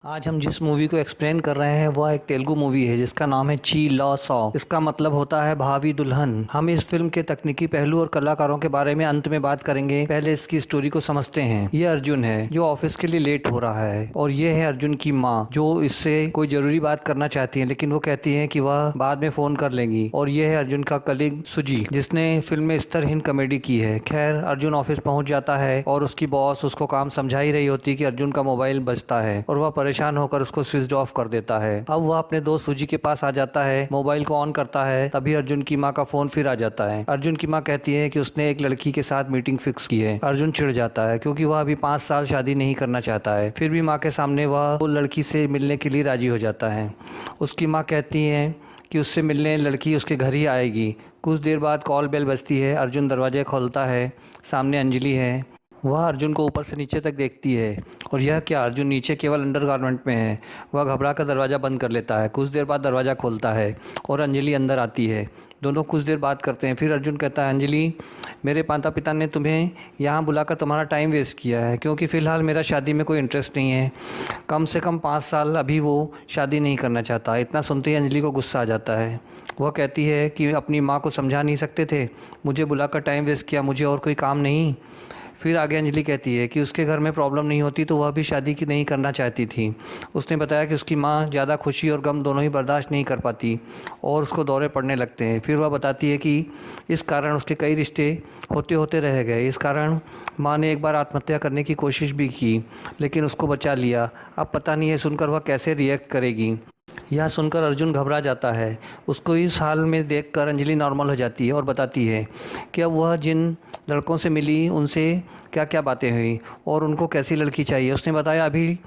आज हम जिस मूवी को एक्सप्लेन कर रहे हैं वह एक तेलुगु मूवी है जिसका नाम है ची लॉ सॉ। इसका मतलब होता है भावी दुल्हन। हम इस फिल्म के तकनीकी पहलू और कलाकारों के बारे में अंत में बात करेंगे। पहले इसकी स्टोरी को समझते हैं। ये अर्जुन है जो ऑफिस के लिए लेट हो रहा है और ये है अर्जुन की माँ जो इससे कोई जरूरी बात करना चाहती है, लेकिन वो कहती है कि वह बाद में फोन कर लेंगी। और ये है अर्जुन का कलीग सुजी जिसने फिल्म में स्तरहीन कॉमेडी की है। खैर, अर्जुन ऑफिस पहुंच जाता है और उसकी बॉस उसको काम समझा ही रही होती कि अर्जुन का मोबाइल बजता है और वह परेशान होकर उसको स्विच ऑफ कर देता है। अब वह अपने दोस्त सूजी के पास आ जाता है, मोबाइल को ऑन करता है, तभी अर्जुन की माँ का फोन फिर आ जाता है। अर्जुन की माँ कहती है कि उसने एक लड़की के साथ मीटिंग फिक्स की है। अर्जुन चिढ़ जाता है क्योंकि वह अभी 5 साल शादी नहीं करना चाहता है। फिर भी माँ के सामने वह वो लड़की से मिलने के लिए राजी हो जाता है। उसकी माँ कहती है कि उससे मिलने लड़की उसके घर ही आएगी। कुछ देर बाद कॉल बेल बजती है। अर्जुन दरवाजे खोलता है, सामने अंजलि है। वह अर्जुन को ऊपर से नीचे तक देखती है और यह क्या, अर्जुन नीचे केवल अंडरगारमेंट में है। वह घबरा कर दरवाज़ा बंद कर लेता है। कुछ देर बाद दरवाज़ा खोलता है और अंजलि अंदर आती है। दोनों कुछ देर बात करते हैं। फिर अर्जुन कहता है, अंजलि, मेरे माता पिता ने तुम्हें यहाँ बुलाकर तुम्हारा टाइम वेस्ट किया है क्योंकि फ़िलहाल मेरा शादी में कोई इंटरेस्ट नहीं है। कम से कम 5 साल अभी वो शादी नहीं करना चाहता। इतना सुनते ही अंजलि को गुस्सा आ जाता है। वह कहती है कि अपनी माँ को समझा नहीं सकते थे, मुझे बुलाकर टाइम वेस्ट किया, मुझे और कोई काम नहीं। फिर आगे अंजलि कहती है कि उसके घर में प्रॉब्लम नहीं होती तो वह भी शादी की नहीं करना चाहती थी। उसने बताया कि उसकी माँ ज़्यादा खुशी और गम दोनों ही बर्दाश्त नहीं कर पाती और उसको दौरे पड़ने लगते हैं। फिर वह बताती है कि इस कारण उसके कई रिश्ते होते होते रह गए। इस कारण माँ ने एक बार आत्महत्या करने की कोशिश भी की लेकिन उसको बचा लिया। अब पता नहीं है सुनकर वह कैसे रिएक्ट करेगी। यह सुनकर अर्जुन घबरा जाता है। उसको इस हाल में देखकर अंजलि नॉर्मल हो जाती है और बताती है कि अब वह जिन लड़कों से मिली उनसे क्या क्या बातें हुई और उनको कैसी लड़की चाहिए। उसने बताया अभी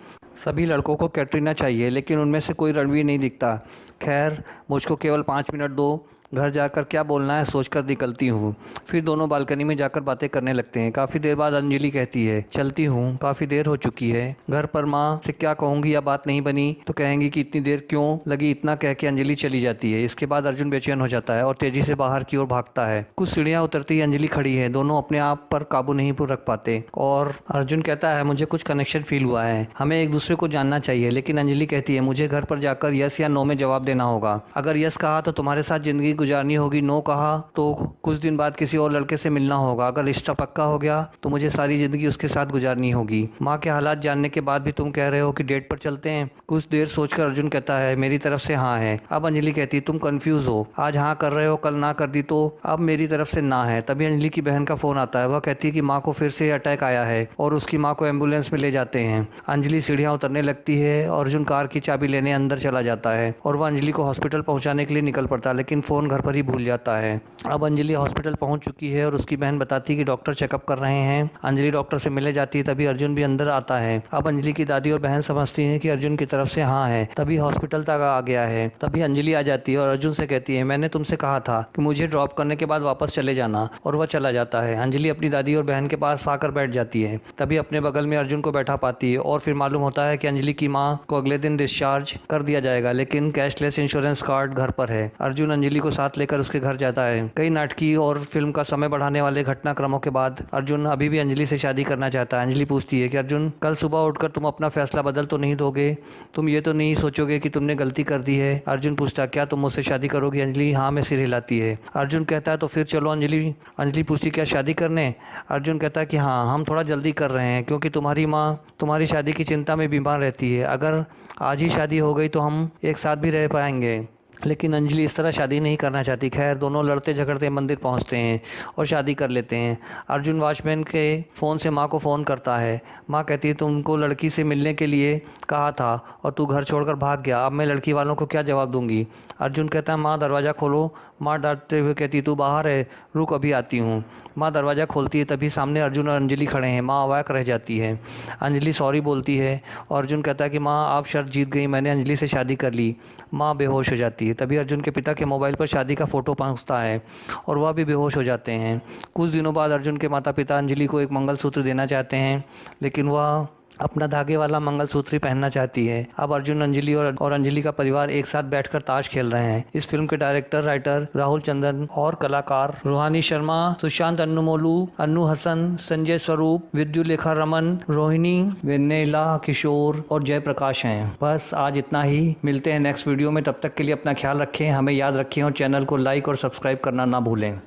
सभी लड़कों को कैटरीना चाहिए लेकिन उनमें से कोई रणवीर नहीं दिखता। खैर, मुझको केवल 5 मिनट दो, घर जाकर क्या बोलना है सोचकर निकलती हूँ। फिर दोनों बालकनी में जाकर बातें करने लगते हैं। काफ़ी देर बाद अंजलि कहती है, चलती हूँ, काफ़ी देर हो चुकी है। घर पर माँ से क्या कहूँगी या बात नहीं बनी तो कहेंगी कि इतनी देर क्यों लगी। इतना कह के अंजलि चली जाती है। इसके बाद अर्जुन बेचैन हो जाता है और तेजी से बाहर की ओर भागता है। कुछ सीढ़ियाँ उतरती ही अंजलि खड़ी है। दोनों अपने आप पर काबू नहीं रख पाते और अर्जुन कहता है, मुझे कुछ कनेक्शन फील हुआ है, हमें एक दूसरे को जानना चाहिए। लेकिन अंजलि कहती है, मुझे घर पर जाकर यस या नो में जवाब देना होगा। अगर यस कहा तो तुम्हारे साथ जिंदगी गुजारनी होगी, नो कहा तो कुछ दिन बाद किसी और लड़के से मिलना होगा। अगर रिश्ता पक्का हो गया तो मुझे सारी जिंदगी उसके साथ गुजारनी होगी। माँ के हालात जानने के बाद भी तुम कह रहे हो कि डेट पर चलते हैं। कुछ देर सोचकर अर्जुन कहता है, मेरी तरफ से हाँ है। अब अंजलि कहती है, तुम कंफ्यूज हो, आज हाँ कर रहे हो, कल ना कर दी तो अब मेरी तरफ से ना है। तभी अंजलि की बहन का फोन आता है। वह कहती है कि माँ को फिर से अटैक आया है और उसकी माँ को एम्बुलेंस में ले जाते हैं। अंजलि सीढ़ियाँ उतरने लगती है और अर्जुन कार की चाबी लेने अंदर चला जाता है और वह अंजलि को हॉस्पिटल पहुंचाने के लिए निकल पड़ता है, लेकिन फोन घर पर ही भूल जाता है। अब अंजलि हॉस्पिटल पहुंच चुकी है और उसकी बहन बताती है कि डॉक्टर चेकअप कर रहे हैं। अंजलि डॉक्टर से मिलने जाती है, तभी अर्जुन भी अंदर आता है। अब अंजलि की दादी और बहन समझती हैं कि अर्जुन की तरफ से हाँ है, तभी हॉस्पिटल तक आ गया है। तभी अंजलि आ जाती है और अर्जुन से कहती है, मैंने तुमसे कहा था कि मुझे ड्रॉप करने के बाद वापस चले जाना, और वह चला जाता है। अंजलि अपनी दादी और बहन के पास आकर बैठ जाती है। तभी अपने बगल में अर्जुन को बैठा पाती है और फिर मालूम होता है कि अंजलि की माँ को अगले दिन डिस्चार्ज कर दिया जाएगा, लेकिन कैशलेस इंश्योरेंस कार्ड घर पर है। अर्जुन अंजलि को साथ लेकर उसके घर जाता है। कई नाटकीय और फिल्म का समय बढ़ाने वाले घटनाक्रमों के बाद अर्जुन अभी भी अंजलि से शादी करना चाहता है। अंजलि पूछती है कि अर्जुन, कल सुबह उठकर तुम अपना फैसला बदल तो नहीं दोगे? तुम ये तो नहीं सोचोगे कि तुमने गलती कर दी है? अर्जुन पूछता, क्या तुम मुझसे शादी करोगी? अंजलि हाँ में सिर हिलाती है। अर्जुन कहता है, तो फिर चलो। अंजलि पूछती, क्या शादी करने? अर्जुन कहता है कि हाँ, हम थोड़ा जल्दी कर रहे हैं क्योंकि तुम्हारी माँ तुम्हारी शादी की चिंता में बीमार रहती है। अगर आज ही शादी हो गई तो हम एक साथ भी रह पाएंगे। लेकिन अंजलि इस तरह शादी नहीं करना चाहती। खैर, दोनों लड़ते झगड़ते मंदिर पहुंचते हैं और शादी कर लेते हैं। अर्जुन वॉचमैन के फ़ोन से माँ को फ़ोन करता है। माँ कहती है, तुमको लड़की से मिलने के लिए कहा था और तू घर छोड़कर भाग गया, अब मैं लड़की वालों को क्या जवाब दूंगी? अर्जुन कहता है, माँ दरवाज़ा खोलो। माँ डांटते हुए कहती, तू बाहर है, रुक अभी आती हूँ। माँ दरवाज़ा खोलती है, तभी सामने अर्जुन और अंजलि खड़े हैं। माँ अवाक रह जाती है। अंजलि सॉरी बोलती है और अर्जुन कहता है कि माँ आप शर्त जीत गई, मैंने अंजलि से शादी कर ली। माँ बेहोश हो जाती है। तभी अर्जुन के पिता के मोबाइल पर शादी का फ़ोटो पहुंचता है और वह भी बेहोश हो जाते हैं। कुछ दिनों बाद अर्जुन के माता पिता अंजलि को एक मंगलसूत्र देना चाहते हैं, लेकिन वह अपना धागे वाला मंगलसूत्र ही पहनना चाहती है। अब अर्जुन, अंजलि और अंजलि का परिवार एक साथ बैठकर ताश खेल रहे हैं। इस फिल्म के डायरेक्टर, राइटर राहुल चंदन और कलाकार रूहानी शर्मा, सुशांत अन्नुमोलू, अन्नू हसन, संजय स्वरूप, विद्युलेखा रमन, रोहिणी, वेन्नेला किशोर और जयप्रकाश हैं। बस आज इतना ही, मिलते हैं नेक्स्ट वीडियो में। तब तक के लिए अपना ख्याल रखें, हमें याद रखें और चैनल को लाइक और सब्सक्राइब करना ना भूलें।